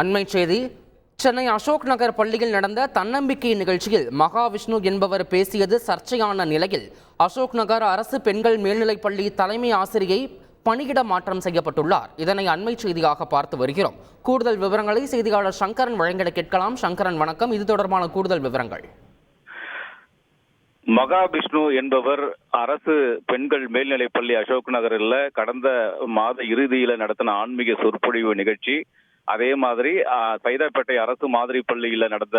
அண்மை செய்தி. சென்னை அசோக் நகர் பள்ளியில் நடந்த தன்னம்பிக்கை நிகழ்ச்சியில் மகாவிஷ்ணு என்பவர் பேசியது சர்ச்சையான நிலையில் அசோக் நகர் அரசு பெண்கள் மேல்நிலைப் பள்ளி தலைமை ஆசிரியை பணியிட மாற்றம் செய்யப்பட்டுள்ளார். இதனை அண்மை செய்தியாக பார்த்து வருகிறோம். கூடுதல் விவரங்களை செய்தியாளர் சங்கரன் வழங்கிட கேட்கலாம். சங்கரன், வணக்கம். இது தொடர்பான கூடுதல் விவரங்கள். மகாவிஷ்ணு என்பவர் அரசு பெண்கள் மேல்நிலைப் பள்ளி அசோக் நகரில் கடந்த மாத இறுதியில நடத்தின ஆன்மீக சொற்பொழிவு நிகழ்ச்சி, அதே மாதிரி சைதாப்பேட்டை அரசு மாதிரி பள்ளியில நடந்த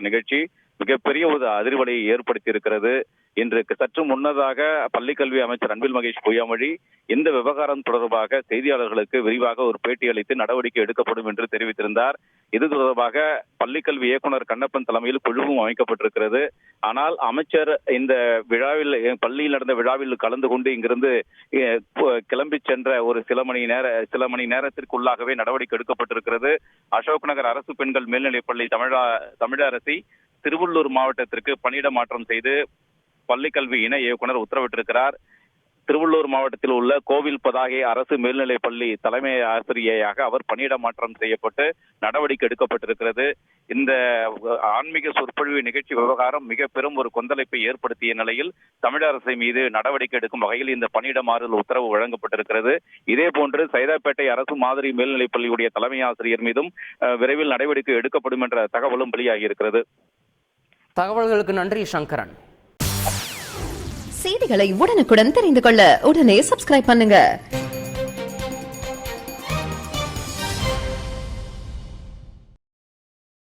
நிகழ்ச்சி மிகப்பெரிய ஒரு அதிர்வலையை ஏற்படுத்தி இருக்கிறது. இன்று சற்று முன்னதாக பள்ளிக்கல்வி அமைச்சர் அன்பில் மகேஷ் பொய்யாமொழி இந்த விவகாரம் தொடர்பாக செய்தியாளர்களுக்கு விரிவாக ஒரு பேட்டி அளித்து நடவடிக்கை எடுக்கப்படும் என்று தெரிவித்திருந்தார். இது தொடர்பாக பள்ளிக்கல்வி இயக்குனர் கண்ணப்பன் தலைமையில் குழுவும் அமைக்கப்பட்டிருக்கிறது. ஆனால் அமைச்சர் இந்த விழாவில், பள்ளியில் நடந்த விழாவில் கலந்து கொண்டு இங்கிருந்து கிளம்பி சென்ற ஒரு சில மணி நேரத்திற்குள்ளாகவே நடவடிக்கை எடுக்கப்பட்டிருக்கிறது. அசோக் நகர் அரசு பெண்கள் மேல்நிலைப் பள்ளி தமிழரசி திருவள்ளூர் மாவட்டத்திற்கு பணியிட மாற்றம் செய்து பள்ளிக்கல்வி இணை இயக்குனர் உத்தரவிட்டிருக்கிறார். திருவள்ளூர் மாவட்டத்தில் உள்ள கோவில் பதாகை அரசு மேல்நிலைப் பள்ளி தலைமை ஆசிரியையாக அவர் பணியிட மாற்றம் செய்யப்பட்டு நடவடிக்கை எடுக்கப்பட்டிருக்கிறது. இந்த ஆன்மீக சொற்பொழிவு நிகழ்ச்சி விவகாரம் மிக பெரும் ஒரு கொந்தளிப்பை ஏற்படுத்திய நிலையில் தமிழரசு மீது நடவடிக்கை எடுக்கும் வகையில் இந்த பணியிட மாறுதல் உத்தரவு வழங்கப்பட்டிருக்கிறது. இதே போன்று சைதாப்பேட்டை அரசு மாதிரி மேல்நிலைப் பள்ளியுடைய தலைமை ஆசிரியர் மீதும் விரைவில் நடவடிக்கை எடுக்கப்படும் என்ற தகவலும் வெளியாகி இருக்கிறது. தகவல்களுக்கு நன்றி சங்கரன். செய்திகளை உடனுக்குடன் தெரிந்து கொள்ள உடனே சப்ஸ்கிரைப் பண்ணுங்க.